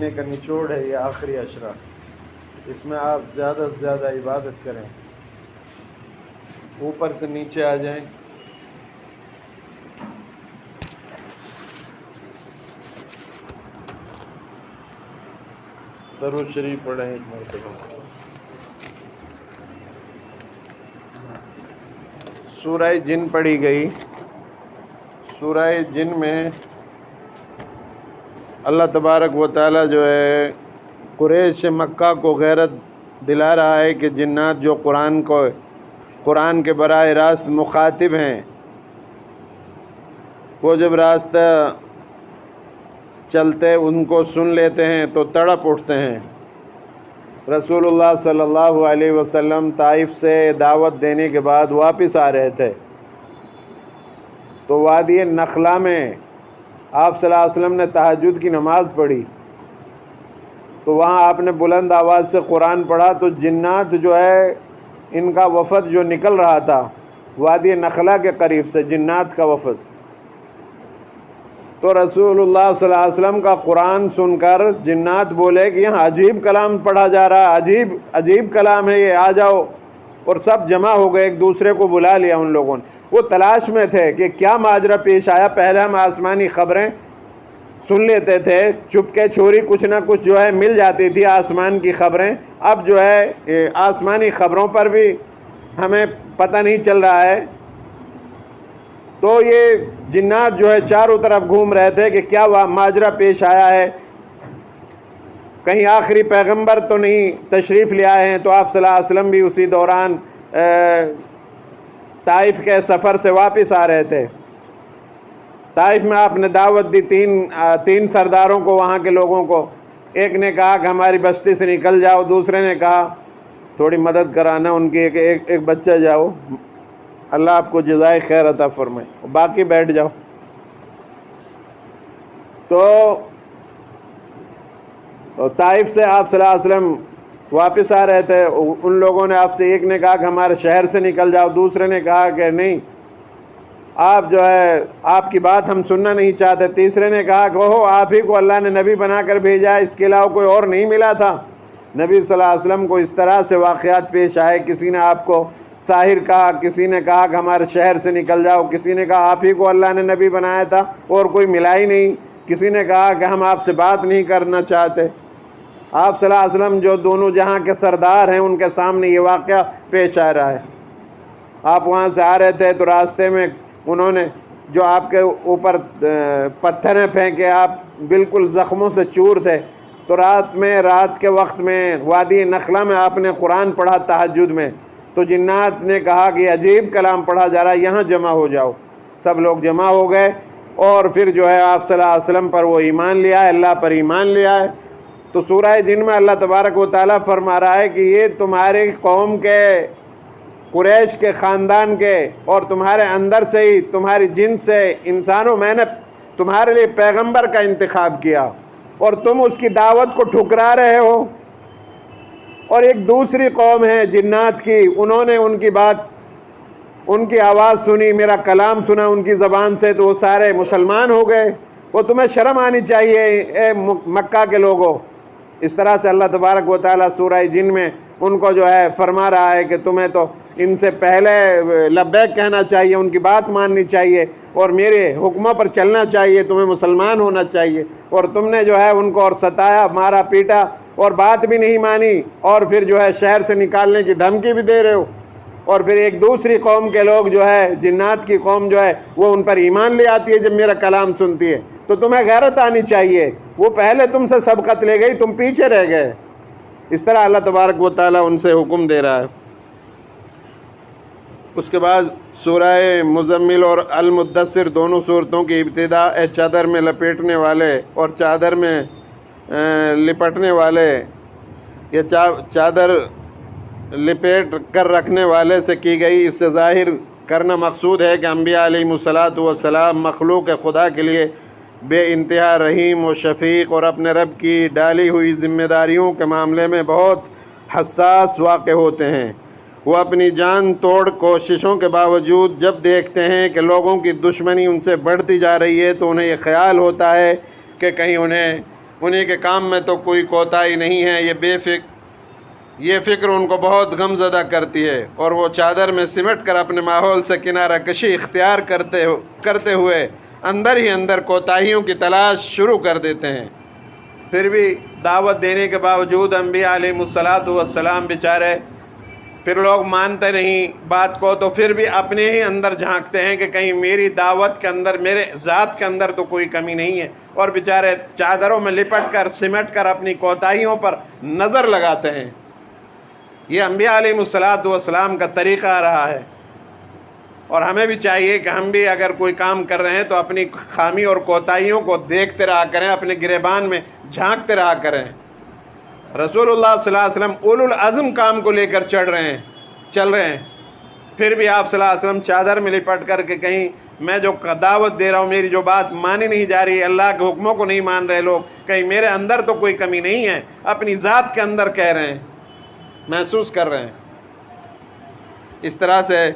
سمجھنے کا نچوڑ ہے یہ آخری عشرہ، اس میں آپ زیادہ سے زیادہ عبادت کریں، اوپر سے نیچے آ جائیں۔ درود شریف پڑھیں ایک مرتبہ۔ سورہ جن پڑھی گئی۔ سورہ جن میں اللہ تبارک و تعالی جو ہے قریش مکہ کو غیرت دلا رہا ہے کہ جنات جو قرآن کے براہ راست مخاطب ہیں، وہ جب راستہ چلتے ان کو سن لیتے ہیں تو تڑپ اٹھتے ہیں۔ رسول اللہ صلی اللہ علیہ وسلم طائف سے دعوت دینے کے بعد واپس آ رہے تھے، تو وادی نخلا میں آپ صلی اللہ علیہ وسلم نے تہجد کی نماز پڑھی، تو وہاں آپ نے بلند آواز سے قرآن پڑھا، تو جنات جو ہے ان کا وفد جو نکل رہا تھا وادی نخلا کے قریب سے، جنات کا وفد، تو رسول اللہ صلی اللہ علیہ وسلم کا قرآن سن کر جنات بولے کہ یہاں عجیب کلام پڑھا جا رہا ہے، عجیب کلام ہے یہ، آ جاؤ۔ اور سب جمع ہو گئے، ایک دوسرے کو بلا لیا ان لوگوں نے۔ وہ تلاش میں تھے کہ کیا ماجرا پیش آیا۔ پہلے ہم آسمانی خبریں سن لیتے تھے، چپکے چھوری کچھ نہ کچھ جو ہے مل جاتی تھی آسمان کی خبریں، اب جو ہے آسمانی خبروں پر بھی ہمیں پتہ نہیں چل رہا ہے۔ تو یہ جنات جو ہے چاروں طرف گھوم رہے تھے کہ کیا ماجرا پیش آیا ہے، کہیں آخری پیغمبر تو نہیں تشریف لے آئے ہیں۔ تو آپ صلی اللہ علیہ وسلم بھی اسی دوران طائف کے سفر سے واپس آ رہے تھے۔ طائف میں آپ نے دعوت دی تین سرداروں کو، وہاں کے لوگوں کو۔ ایک نے کہا کہ ہماری بستی سے نکل جاؤ، دوسرے نے کہا تھوڑی مدد کرانا ان کی، ایک بچہ جاؤ، اللہ آپ کو جزائے خیر عطا فرمائے، باقی بیٹھ جاؤ۔ تو طائف سے آپ صلی اللہ علیہ وسلم واپس آ رہے تھے، ان لوگوں نے آپ سے، ایک نے کہا کہ ہمارے شہر سے نکل جاؤ، دوسرے نے کہا کہ نہیں، آپ جو ہے آپ کی بات ہم سننا نہیں چاہتے، تیسرے نے کہا کہ اوہ آپ ہی کو اللہ نے نبی بنا کر بھیجا ہے، اس کے علاوہ کوئی اور نہیں ملا تھا۔ نبی صلی اللہ علیہ وسلم کو اس طرح سے واقعات پیش آئے، کسی نے آپ کو ساحر کہا، کسی نے کہا کہ ہمارے شہر سے نکل جاؤ، کسی نے کہا آپ ہی کو اللہ نے نبی بنایا تھا اور کوئی ملا ہی نہیں، کسی نے کہا کہ ہم آپ سے بات نہیں کرنا چاہتے۔ آپ صلی اللہ علیہ وسلم جو دونوں جہاں کے سردار ہیں، ان کے سامنے یہ واقعہ پیش آ رہا ہے۔ آپ وہاں سے آ رہے تھے تو راستے میں انہوں نے جو آپ کے اوپر پتھریں پھینکے، آپ بالکل زخموں سے چور تھے، تو رات کے وقت میں وادی نخلا میں آپ نے قرآن پڑھا تہجد میں، تو جنات نے کہا کہ عجیب کلام پڑھا جا رہا ہے، یہاں جمع ہو جاؤ۔ سب لوگ جمع ہو گئے، اور پھر جو ہے آپ صلی اللہ علیہ وسلم پر وہ ایمان لیا ہے، اللہ پر ایمان لیا ہے۔ تو سورہ جن میں اللہ تبارک و تعالیٰ فرما رہا ہے کہ یہ تمہاری قوم کے، قریش کے خاندان کے، اور تمہارے اندر سے ہی، تمہاری جنس سے انسانوں، میں نے تمہارے لیے پیغمبر کا انتخاب کیا، اور تم اس کی دعوت کو ٹھکرا رہے ہو۔ اور ایک دوسری قوم ہے جنات کی، انہوں نے ان کی بات، ان کی آواز سنی، میرا کلام سنا ان کی زبان سے، تو وہ سارے مسلمان ہو گئے۔ وہ تمہیں شرم آنی چاہیے اے مکہ کے لوگوں۔ اس طرح سے اللہ تبارک و تعالیٰ سورہ جن میں ان کو جو ہے فرما رہا ہے کہ تمہیں تو ان سے پہلے لبیک کہنا چاہیے، ان کی بات ماننی چاہیے، اور میرے حکموں پر چلنا چاہیے، تمہیں مسلمان ہونا چاہیے، اور تم نے جو ہے ان کو اور ستایا، مارا پیٹا، اور بات بھی نہیں مانی، اور پھر جو ہے شہر سے نکالنے کی دھمکی بھی دے رہے ہو۔ اور پھر ایک دوسری قوم کے لوگ جو ہے، جنات کی قوم جو ہے، وہ ان پر ایمان لے آتی ہے جب میرا کلام سنتی ہے، تو تمہیں غیرت آنی چاہیے۔ وہ پہلے تم سے سبقت لے گئی، تم پیچھے رہ گئے۔ اس طرح اللہ تبارک و تعالیٰ ان سے حکم دے رہا ہے۔ اس کے بعد سورہ مزمل اور المدثر دونوں صورتوں کی ابتدا چادر میں لپیٹنے والے اور چادر میں لپٹنے والے، یا چادر لپیٹ کر رکھنے والے سے کی گئی۔ اس سے ظاہر کرنا مقصود ہے کہ انبیاء علیہم السلام مخلوق خدا کے لیے بے انتہا رحیم و شفیق، اور اپنے رب کی ڈالی ہوئی ذمہ داریوں کے معاملے میں بہت حساس واقع ہوتے ہیں۔ وہ اپنی جان توڑ کوششوں کے باوجود جب دیکھتے ہیں کہ لوگوں کی دشمنی ان سے بڑھتی جا رہی ہے، تو انہیں یہ خیال ہوتا ہے کہ کہیں انہیں انہی کے کام میں تو کوئی کوتاہی نہیں ہے۔ یہ فکر ان کو بہت غم زدہ کرتی ہے، اور وہ چادر میں سمٹ کر اپنے ماحول سے کنارہ کشی اختیار کرتے ہوئے اندر ہی اندر کوتاہیوں کی تلاش شروع کر دیتے ہیں۔ پھر بھی دعوت دینے کے باوجود انبیاء علیہ السلام بیچارے، پھر لوگ مانتے نہیں بات کو، تو پھر بھی اپنے ہی اندر جھانکتے ہیں کہ کہیں میری دعوت کے اندر، میرے ذات کے اندر تو کوئی کمی نہیں ہے، اور بیچارے چادروں میں لپٹ کر سمٹ کر اپنی کوتاہیوں پر نظر لگاتے ہیں۔ یہ انبیاء علیہ السلام کا طریقہ رہا ہے، اور ہمیں بھی چاہیے کہ ہم بھی اگر کوئی کام کر رہے ہیں تو اپنی خامی اور کوتاہیوں کو دیکھتے رہا کریں، اپنے گریبان میں جھانکتے رہا کریں۔ رسول اللہ صلی اللہ علیہ وسلم اولو العزم کام کو لے کر چل رہے ہیں، پھر بھی آپ صلی اللہ علیہ وسلم چادر میں لپٹ کر کے کہیں میں جو دعوت دے رہا ہوں، میری جو بات مانی نہیں جا رہی، اللہ کے حکموں کو نہیں مان رہے لوگ، کہیں میرے اندر تو کوئی کمی نہیں ہے، اپنی ذات کے اندر کہہ رہے ہیں، محسوس کر رہے ہیں۔ اس طرح سے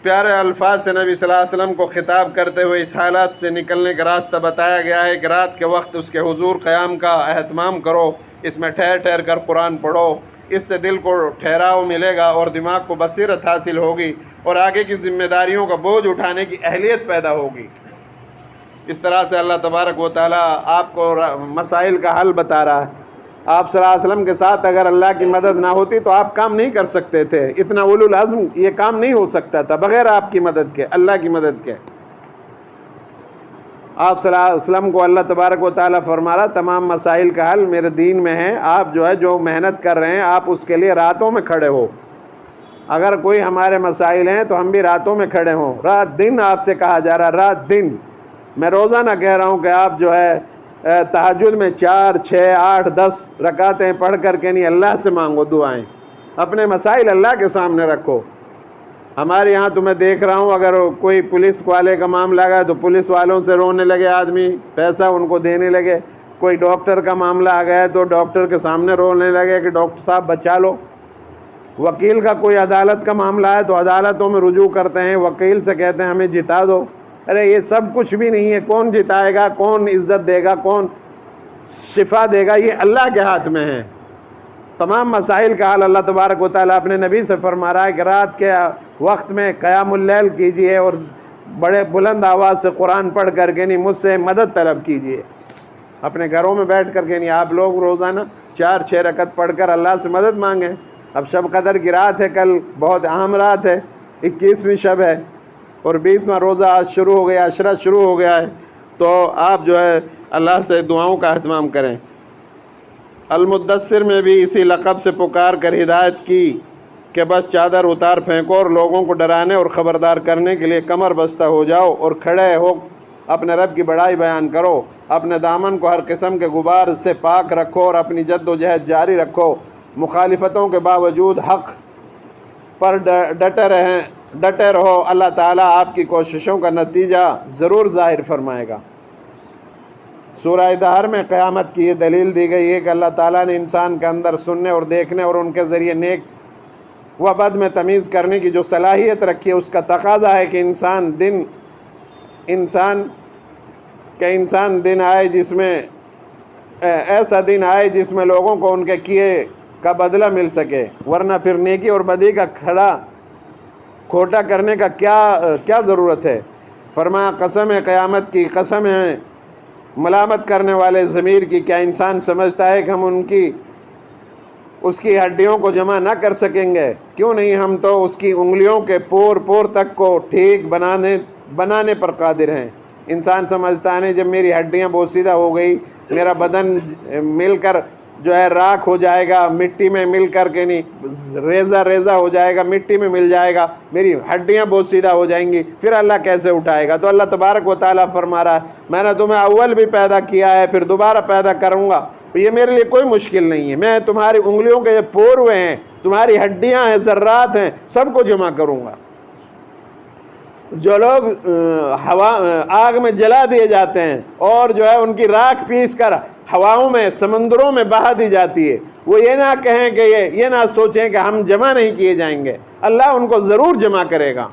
پیارے الفاظ سے نبی صلی اللہ علیہ وسلم کو خطاب کرتے ہوئے اس حالات سے نکلنے کا راستہ بتایا گیا ہے کہ رات کے وقت اس کے حضور قیام کا اہتمام کرو، اس میں ٹھہر ٹھہر کر قرآن پڑھو، اس سے دل کو ٹھہراؤ ملے گا اور دماغ کو بصیرت حاصل ہوگی، اور آگے کی ذمہ داریوں کا بوجھ اٹھانے کی اہلیت پیدا ہوگی۔ اس طرح سے اللہ تبارک و تعالیٰ آپ کو مسائل کا حل بتا رہا ہے۔ آپ صلی اللہ علیہ وسلم کے ساتھ اگر اللہ کی مدد نہ ہوتی تو آپ کام نہیں کر سکتے تھے، اتنا اولو العزم یہ کام نہیں ہو سکتا تھا بغیر آپ کی مدد کے، اللہ کی مدد کے۔ آپ صلی اللہ علیہ وسلم کو اللہ تبارک و تعالیٰ فرما رہا تمام مسائل کا حل میرے دین میں ہے، آپ جو محنت کر رہے ہیں آپ اس کے لیے راتوں میں کھڑے ہو، اگر کوئی ہمارے مسائل ہیں تو ہم بھی راتوں میں کھڑے ہوں، رات دن آپ سے کہا جا رہا، رات دن۔ میں روزانہ کہہ رہا ہوں کہ آپ تہجد میں 4، 6، 8، 10 رکعتیں پڑھ کر کے نہیں، اللہ سے مانگو دعائیں، اپنے مسائل اللہ کے سامنے رکھو۔ ہمارے یہاں تو میں دیکھ رہا ہوں اگر کوئی پولیس والے کا معاملہ آ گیا تو پولیس والوں سے رونے لگے آدمی، پیسہ ان کو دینے لگے، کوئی ڈاکٹر کا معاملہ آ گیا تو ڈاکٹر کے سامنے رونے لگے کہ ڈاکٹر صاحب بچا لو، وکیل کا کوئی عدالت کا معاملہ ہے تو عدالتوں میں رجوع کرتے ہیں، وکیل سے کہتے ہیں ہمیں جتا دو۔ ارے یہ سب کچھ بھی نہیں ہے، کون جتائے گا، کون عزت دے گا، کون شفا دے گا، یہ اللہ کے ہاتھ میں ہے۔ تمام مسائل کا حل اللہ تبارک و تعالیٰ اپنے نبی سے فرما رہا ہے کہ رات کے وقت میں قیام اللیل کیجئے اور بڑے بلند آواز سے قرآن پڑھ کر کے نہیں مجھ سے مدد طلب کیجئے، اپنے گھروں میں بیٹھ کر کے نہیں، آپ لوگ روزانہ 4، 6 رکعت پڑھ کر اللہ سے مدد مانگیں۔ اب شب قدر کی رات ہے، کل بہت اہم رات ہے، 21ویں شب ہے اور 20واں روزہ آج شروع ہو گیا، عشرہ شروع ہو گیا ہے، تو آپ اللہ سے دعاؤں کا اہتمام کریں۔ المدثر میں بھی اسی لقب سے پکار کر ہدایت کی کہ بس چادر اتار پھینکو اور لوگوں کو ڈرانے اور خبردار کرنے کے لیے کمر بستہ ہو جاؤ اور کھڑے ہو اپنے رب کی بڑائی بیان کرو، اپنے دامن کو ہر قسم کے غبار سے پاک رکھو اور اپنی جد و جہد جاری رکھو، مخالفتوں کے باوجود حق پر ڈٹے رہو، اللہ تعالیٰ آپ کی کوششوں کا نتیجہ ضرور ظاہر فرمائے گا۔ سورہ دہر میں قیامت کی یہ دلیل دی گئی ہے کہ اللہ تعالیٰ نے انسان کے اندر سننے اور دیکھنے اور ان کے ذریعے نیک و بد میں تمیز کرنے کی جو صلاحیت رکھی ہے، اس کا تقاضا ہے کہ انسان دن آئے جس میں ایسا دن آئے جس میں لوگوں کو ان کے کیے کا بدلہ مل سکے، ورنہ پھر نیکی اور بدی کا کھوٹا کرنے کا کیا ضرورت ہے۔ فرمایا قسم ہے قیامت کی، قسم ہے ملامت کرنے والے ضمیر کی، کیا انسان سمجھتا ہے کہ ہم اس کی ہڈیوں کو جمع نہ کر سکیں گے؟ کیوں نہیں، ہم تو اس کی انگلیوں کے پور تک کو ٹھیک بنانے پر قادر ہیں۔ انسان سمجھتا ہے جب میری ہڈیاں بوسیدہ ہو گئی، میرا بدن مل کر راکھ ہو جائے گا، مٹی میں مل کر کے نہیں، ریزہ ہو جائے گا، مٹی میں مل جائے گا، میری ہڈیاں بوسیدہ ہو جائیں گی، پھر اللہ کیسے اٹھائے گا؟ تو اللہ تبارک و تعالیٰ فرما رہا ہے میں نے تمہیں اول بھی پیدا کیا ہے، پھر دوبارہ پیدا کروں گا، یہ میرے لیے کوئی مشکل نہیں ہے، میں تمہاری انگلیوں کے پور ہوئے ہیں، تمہاری ہڈیاں ہیں، ذرات ہیں، سب کو جمع کروں گا۔ جو لوگ آگ میں جلا دیے جاتے ہیں اور ان کی راکھ پیس کر ہواؤں میں، سمندروں میں بہا دی جاتی ہے، وہ یہ نہ کہیں کہ یہ نہ سوچیں کہ ہم جمع نہیں کیے جائیں گے، اللہ ان کو ضرور جمع کرے گا۔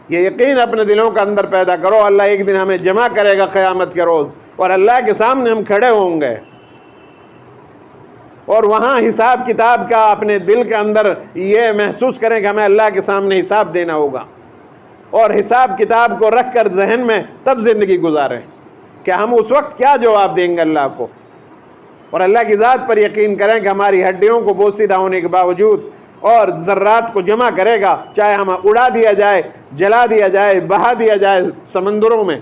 یہ یقین اپنے دلوں کے اندر پیدا کرو، اللہ ایک دن ہمیں جمع کرے گا قیامت کے روز، اور اللہ کے سامنے ہم کھڑے ہوں گے، اور وہاں حساب کتاب کا اپنے دل کے اندر یہ محسوس کریں کہ ہمیں اللہ کے سامنے حساب دینا ہوگا، اور حساب کتاب کو رکھ کر ذہن میں تب زندگی گزاریں کہ ہم اس وقت کیا جواب دیں گے اللہ کو، اور اللہ کی ذات پر یقین کریں کہ ہماری ہڈیوں کو بوسیدہ ہونے کے باوجود اور ذرات کو جمع کرے گا، چاہے ہمیں اڑا دیا جائے، جلا دیا جائے، بہا دیا جائے سمندروں میں،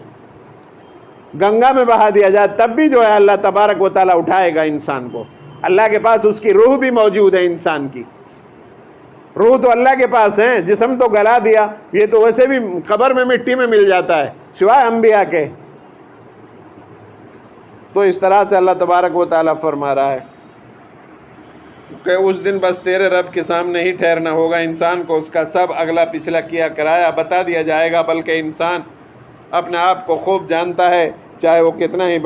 گنگا میں بہا دیا جائے، تب بھی جو ہے اللہ تبارک و تعالیٰ اٹھائے گا انسان کو۔ اللہ کے پاس اس کی روح بھی موجود ہے، انسان کی روح تو اللہ کے پاس ہے، جسم تو گلا دیا، یہ تو ویسے بھی قبر میں مٹی میں مل جاتا ہے سوائے انبیاء کے۔ تو اس طرح سے اللہ تبارک و تعالیٰ فرما رہا ہے کہ اس دن بس تیرے رب کے سامنے ہی ٹھہرنا ہوگا، انسان کو اس کا سب اگلا پچھلا کیا کرایا بتا دیا جائے گا، بلکہ انسان اپنے آپ کو خوب جانتا ہے، چاہے وہ کتنا ہی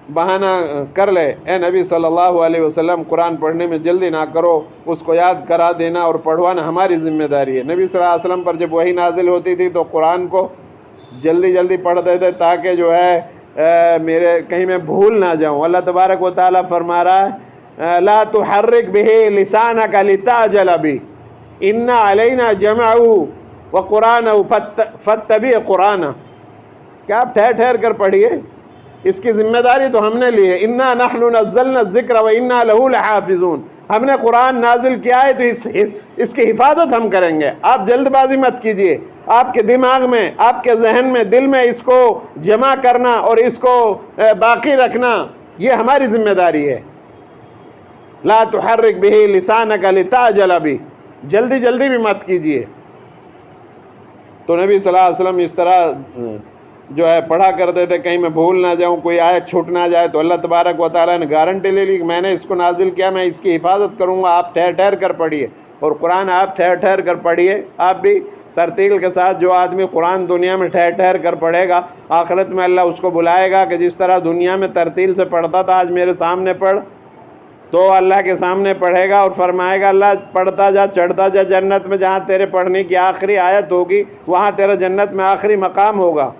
بہانہ کر لے۔ اے نبی صلی اللہ علیہ وسلم، قرآن پڑھنے میں جلدی نہ کرو، اس کو یاد کرا دینا اور پڑھوانا ہماری ذمہ داری ہے۔ نبی صلی اللہ علیہ وسلم پر جب وحی نازل ہوتی تھی تو قرآن کو جلدی جلدی پڑھتے تھے تاکہ جو ہے کہیں میں بھول نہ جاؤں۔ اللہ تبارک و تعالیٰ فرما رہا ہے لا تحرک بہ لسانک لتعجل بہ ان علینا جمعہ وقرآنہ فاتبع قرآنہ، کہ آپ ٹھہر ٹھہر کر پڑھیے، اس کی ذمہ داری تو ہم نے لی ہے۔ انا نحن نزلنا الذکر وانا لہ لحافظون، ہم نے قرآن نازل کیا ہے تو اس کی حفاظت ہم کریں گے۔ آپ جلد بازی مت کیجئے، آپ کے دماغ میں، آپ کے ذہن میں، دل میں اس کو جمع کرنا اور اس کو باقی رکھنا یہ ہماری ذمہ داری ہے۔ لا تحرک بہ لسانک لتعجل بہ، جلدی جلدی بھی مت کیجئے۔ تو نبی صلی اللہ علیہ وسلم اس طرح جو ہے پڑھا کرتے تھے، کہیں میں بھول نہ جاؤں، کوئی آیت چھوٹ نہ جائے، تو اللہ تبارک و تعالیٰ نے گارنٹی لے لی کہ میں نے اس کو نازل کیا، میں اس کی حفاظت کروں گا، آپ ٹھہر ٹھہر کر پڑھیے۔ اور قرآن آپ ٹھہر ٹھہر کر پڑھیے، آپ بھی ترتیل کے ساتھ۔ جو آدمی قرآن دنیا میں ٹھہر ٹھہر کر پڑھے گا، آخرت میں اللہ اس کو بلائے گا کہ جس طرح دنیا میں ترتیل سے پڑھتا تھا آج میرے سامنے پڑھ، تو اللہ کے سامنے پڑھے گا اور فرمائے گا اللہ پڑھتا جا، چڑھتا جا جنت میں، جہاں تیرے پڑھنے کی آخری آیت ہوگی وہاں تیرا جنت میں آخری مقام ہوگا۔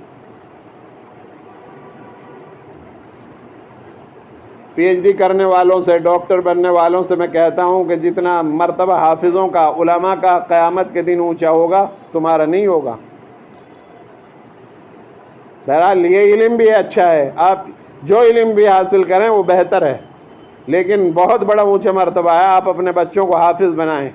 پی ایچ ڈی کرنے والوں سے، ڈاکٹر بننے والوں سے میں کہتا ہوں کہ جتنا مرتبہ حافظوں کا، علماء کا قیامت کے دن اونچا ہوگا تمہارا نہیں ہوگا۔ بہرحال یہ علم بھی اچھا ہے، آپ جو علم بھی حاصل کریں وہ بہتر ہے، لیکن بہت بڑا اونچا مرتبہ ہے آپ اپنے بچوں کو حافظ بنائیں۔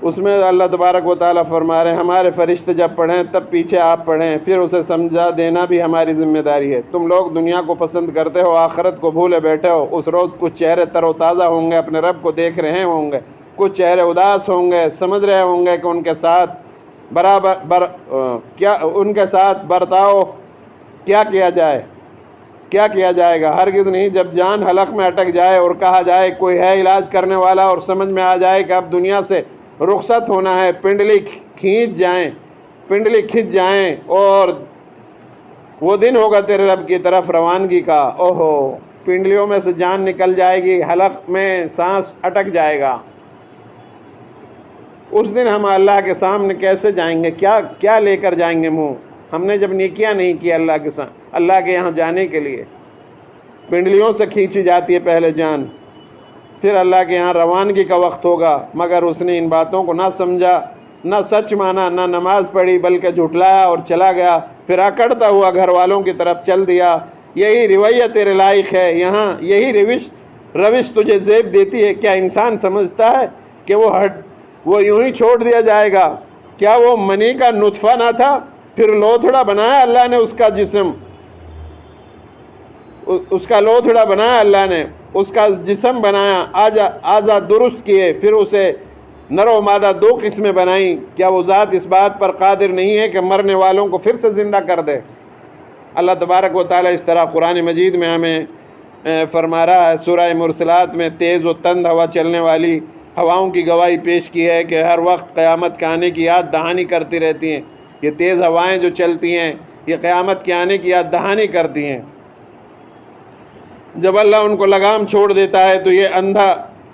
اس میں اللہ تبارک و تعالیٰ فرما رہے ہیں ہمارے فرشتے جب پڑھیں تب پیچھے آپ پڑھیں، پھر اسے سمجھا دینا بھی ہماری ذمہ داری ہے۔ تم لوگ دنیا کو پسند کرتے ہو، آخرت کو بھولے بیٹھے ہو۔ اس روز کچھ چہرے تر و تازہ ہوں گے، اپنے رب کو دیکھ رہے ہوں گے، کچھ چہرے اداس ہوں گے، سمجھ رہے ہوں گے کہ ان کے ساتھ ان کے ساتھ برتاؤ کیا کیا جائے گا۔ ہرگز نہیں، جب جان حلق میں اٹک جائے اور کہا جائے کوئی ہے علاج کرنے والا، اور سمجھ میں آ جائے کہ اب دنیا سے رخصت ہونا ہے، پنڈلی کھنچ جائیں اور وہ دن ہوگا تیرے رب کی طرف روانگی کا۔ اوہو، پنڈلیوں میں سے جان نکل جائے گی، حلق میں سانس اٹک جائے گا۔ اس دن ہم اللہ کے سامنے کیسے جائیں گے؟ کیا لے کر جائیں گے منہ؟ ہم نے جب نیکیاں نہیں کی اللہ کے یہاں جانے کے لیے، پنڈلیوں سے کھینچی جاتی ہے پہلے جان، پھر اللہ کے یہاں روانگی کا وقت ہوگا۔ مگر اس نے ان باتوں کو نہ سمجھا، نہ سچ مانا، نہ نماز پڑھی، بلکہ جھٹلایا اور چلا گیا، پھر اکڑتا ہوا گھر والوں کی طرف چل دیا۔ یہی رویہ تیرے لائق ہے یہاں، یہی روش تجھے زیب دیتی ہے۔ کیا انسان سمجھتا ہے کہ وہ یوں ہی چھوڑ دیا جائے گا؟ کیا وہ منی کا نطفہ نہ تھا؟ پھر لوتھڑا بنایا اللہ نے اس کا جسم، اس کا لوتھڑا بنایا اللہ نے، اس کا جسم بنایا، آزاد درست کیے، پھر اسے نر و مادہ دو قسمیں بنائیں۔ کیا وہ ذات اس بات پر قادر نہیں ہے کہ مرنے والوں کو پھر سے زندہ کر دے؟ اللہ تبارک و تعالیٰ اس طرح قرآن مجید میں ہمیں فرما رہا ہے۔ سورہ مرسلات میں تیز و تند ہوا چلنے والی ہواؤں کی گواہی پیش کی ہے کہ ہر وقت قیامت کے آنے کی یاد دہانی کرتی رہتی ہیں۔ یہ تیز ہوائیں جو چلتی ہیں یہ قیامت کے آنے کی یاد دہانی کرتی ہیں۔ جب اللہ ان کو لگام چھوڑ دیتا ہے تو یہ اندھا